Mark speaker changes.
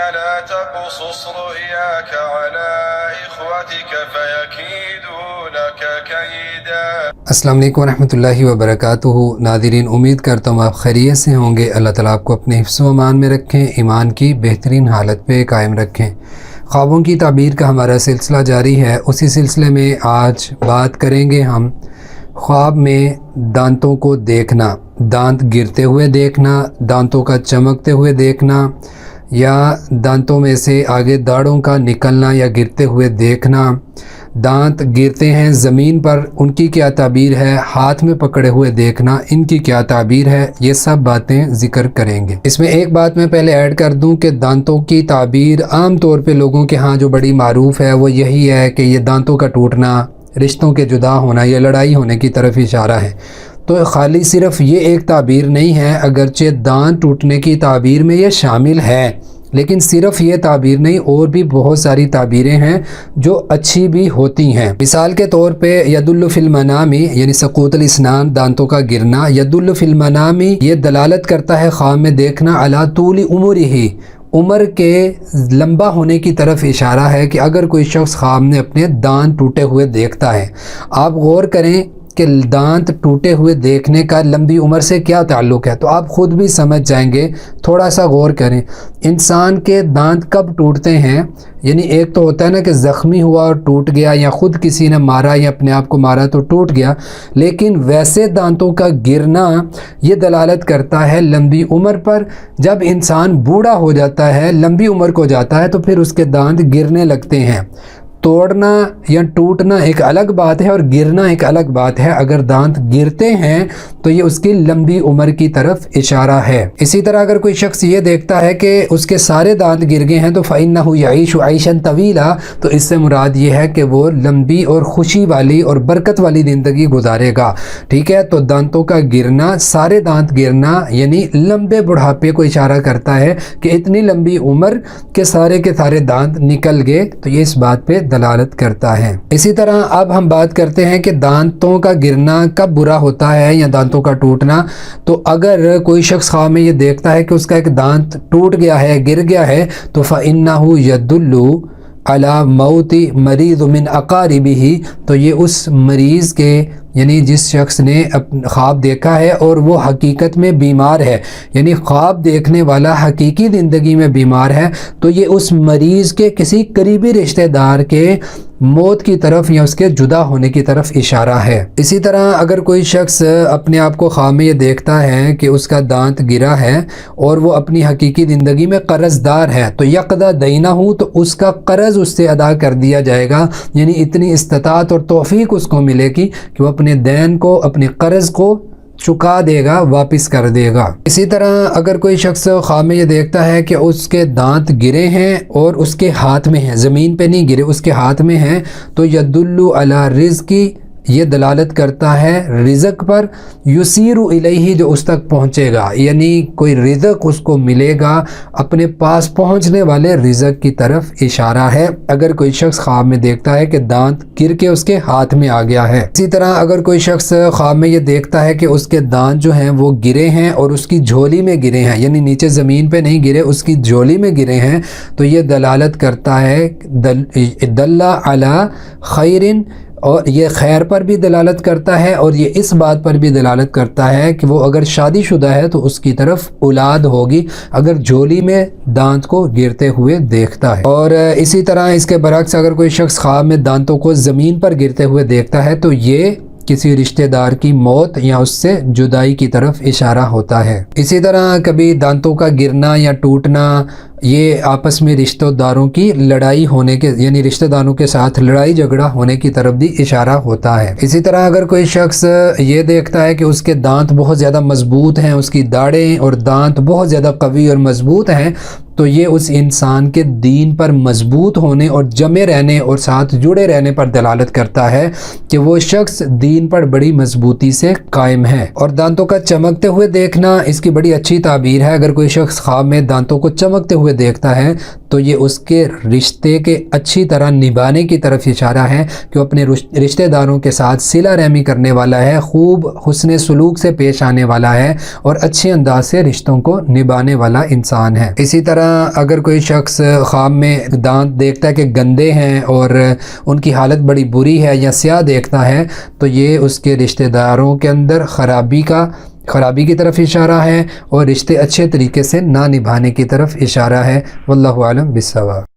Speaker 1: فلا تقصص رؤياك على إخوتك فيكيدوا لك كيدا۔
Speaker 2: السلام علیکم ورحمۃ اللہ وبرکاتہ۔ ناظرین، امید کرتا ہوں آپ خیریت سے ہوں گے۔ اللہ تعالیٰ آپ کو اپنے حفظ و امان میں رکھیں، ایمان کی بہترین حالت پہ قائم رکھیں۔ خوابوں کی تعبیر کا ہمارا سلسلہ جاری ہے۔ اسی سلسلے میں آج بات کریں گے ہم خواب میں دانتوں کو دیکھنا، دانت گرتے ہوئے دیکھنا، دانتوں کا چمکتے ہوئے دیکھنا، یا دانتوں میں سے آگے داڑھوں کا نکلنا یا گرتے ہوئے دیکھنا۔ دانت گرتے ہیں زمین پر، ان کی کیا تعبیر ہے؟ ہاتھ میں پکڑے ہوئے دیکھنا، ان کی کیا تعبیر ہے؟ یہ سب باتیں ذکر کریں گے۔ اس میں ایک بات میں پہلے ایڈ کر دوں کہ دانتوں کی تعبیر عام طور پہ لوگوں کے ہاں جو بڑی معروف ہے وہ یہی ہے کہ یہ دانتوں کا ٹوٹنا، رشتوں کے جدا ہونا یا لڑائی ہونے کی طرف اشارہ ہے۔ تو خالی صرف یہ ایک تعبیر نہیں ہے، اگرچہ دانت ٹوٹنے کی تعبیر میں یہ شامل ہے، لیکن صرف یہ تعبیر نہیں، اور بھی بہت ساری تعبیریں ہیں جو اچھی بھی ہوتی ہیں۔ مثال کے طور پہ یدل فی المنام یعنی سقوط الاسنان، دانتوں کا گرنا، یدل فی المنام یہ دلالت کرتا ہے خواب میں دیکھنا علی طول عمرہ، عمر کے لمبا ہونے کی طرف اشارہ ہے کہ اگر کوئی شخص خواب میں اپنے دانت ٹوٹے ہوئے دیکھتا ہے، آپ غور کریں کہ دانت ٹوٹے ہوئے دیکھنے کا لمبی عمر سے کیا تعلق ہے، تو آپ خود بھی سمجھ جائیں گے۔ تھوڑا سا غور کریں، انسان کے دانت کب ٹوٹتے ہیں؟ یعنی ایک تو ہوتا ہے نا کہ زخمی ہوا اور ٹوٹ گیا، یا خود کسی نے مارا یا اپنے آپ کو مارا تو ٹوٹ گیا، لیکن ویسے دانتوں کا گرنا یہ دلالت کرتا ہے لمبی عمر پر۔ جب انسان بوڑھا ہو جاتا ہے، لمبی عمر کو جاتا ہے، تو پھر اس کے دانت گرنے لگتے ہیں۔ توڑنا یا ٹوٹنا ایک الگ بات ہے اور گرنا ایک الگ بات ہے۔ اگر دانت گرتے ہیں تو یہ اس کی لمبی عمر کی طرف اشارہ ہے۔ اسی طرح اگر کوئی شخص یہ دیکھتا ہے کہ اس کے سارے دانت گر گئے ہیں تو فَإِنَّهُ يَعِيشُ عَيْشًا طَوِيلًا، تو اس سے مراد یہ ہے کہ وہ لمبی اور خوشی والی اور برکت والی زندگی گزارے گا۔ ٹھیک ہے، تو دانتوں کا گرنا، سارے دانت گرنا یعنی لمبے بڑھاپے کو اشارہ کرتا ہے کہ اتنی لمبی عمر کے سارے دانت نکل گئے، تو یہ اس بات پہ دلالت کرتا ہے۔ اسی طرح اب ہم بات کرتے ہیں کہ دانتوں کا گرنا کب برا ہوتا ہے یا دانتوں کا ٹوٹنا۔ تو اگر کوئی شخص خواب میں یہ دیکھتا ہے کہ اس کا ایک دانت ٹوٹ گیا ہے، گر گیا ہے، تو فَإِنَّهُ يَدُلُّ عَلَى مَوْتِ مَرِيضٍ مِّنْ أَقَارِبِهِ، تو یہ اس مریض کے یعنی جس شخص نے خواب دیکھا ہے اور وہ حقیقت میں بیمار ہے، یعنی خواب دیکھنے والا حقیقی زندگی میں بیمار ہے، تو یہ اس مریض کے کسی قریبی رشتہ دار کے موت کی طرف یا اس کے جدا ہونے کی طرف اشارہ ہے۔ اسی طرح اگر کوئی شخص اپنے آپ کو خواب میں یہ دیکھتا ہے کہ اس کا دانت گرا ہے اور وہ اپنی حقیقی زندگی میں قرض دار ہے، تو یقضی دینہ، تو اس کا قرض اس سے ادا کر دیا جائے گا، یعنی اتنی استطاعت اور توفیق اس کو ملے گی کہ وہ اپنے دین کو، اپنے قرض کو چکا دے گا، واپس کر دے گا۔ اسی طرح اگر کوئی شخص خواب میں یہ دیکھتا ہے کہ اس کے دانت گرے ہیں اور اس کے ہاتھ میں ہیں، زمین پہ نہیں گرے، اس کے ہاتھ میں ہیں، تو یدل علی رزق، یہ دلالت کرتا ہے رزق پر، یسیر الیہ، جو اس تک پہنچے گا، یعنی کوئی رزق اس کو ملے گا، اپنے پاس پہنچنے والے رزق کی طرف اشارہ ہے اگر کوئی شخص خواب میں دیکھتا ہے کہ دانت گر کے اس کے ہاتھ میں آ گیا ہے۔ اسی طرح اگر کوئی شخص خواب میں یہ دیکھتا ہے کہ اس کے دانت جو ہیں وہ گرے ہیں اور اس کی جھولی میں گرے ہیں، یعنی نیچے زمین پہ نہیں گرے، اس کی جھولی میں گرے ہیں، تو یہ دلالت کرتا ہے دل علی خیر، اور یہ خیر پر بھی دلالت کرتا ہے، اور یہ اس بات پر بھی دلالت کرتا ہے کہ وہ اگر شادی شدہ ہے تو اس کی طرف اولاد ہوگی اگر جھولی میں دانت کو گرتے ہوئے دیکھتا ہے۔ اور اسی طرح اس کے برعکس اگر کوئی شخص خواب میں دانتوں کو زمین پر گرتے ہوئے دیکھتا ہے تو یہ کسی رشتہ دار کی موت یا اس سے جدائی کی طرف اشارہ ہوتا ہے۔ اسی طرح کبھی دانتوں کا گرنا یا ٹوٹنا یہ آپس میں رشتہ داروں کی لڑائی ہونے کے، یعنی رشتہ داروں کے ساتھ لڑائی جھگڑا ہونے کی طرف بھی اشارہ ہوتا ہے۔ اسی طرح اگر کوئی شخص یہ دیکھتا ہے کہ اس کے دانت بہت زیادہ مضبوط ہیں، اس کی داڑھیں اور دانت بہت زیادہ قوی اور مضبوط ہیں، تو یہ اس انسان کے دین پر مضبوط ہونے اور جمے رہنے اور ساتھ جڑے رہنے پر دلالت کرتا ہے کہ وہ شخص دین پر بڑی مضبوطی سے قائم ہے۔ اور دانتوں کا چمکتے ہوئے دیکھنا اس کی بڑی اچھی تعبیر ہے۔ اگر کوئی شخص خواب میں دانتوں کو چمکتے ہوئے ہوئے دیکھتا ہے تو یہ اس کے رشتے کے اچھی طرح نبھانے کی طرف اشارہ ہے کہ وہ اپنے رشتہ داروں کے ساتھ صلہ رحمی کرنے والا ہے، خوب حسن سلوک سے پیش آنے والا ہے اور اچھے انداز سے رشتوں کو نبھانے والا انسان ہے۔ اسی طرح اگر کوئی شخص خواب میں دانت دیکھتا ہے کہ گندے ہیں اور ان کی حالت بڑی بری ہے یا سیاہ دیکھتا ہے تو یہ اس کے رشتہ داروں کے اندر خرابی کی طرف اشارہ ہے اور رشتے اچھے طریقے سے نہ نبھانے کی طرف اشارہ ہے۔ واللہ اعلم بالصواب۔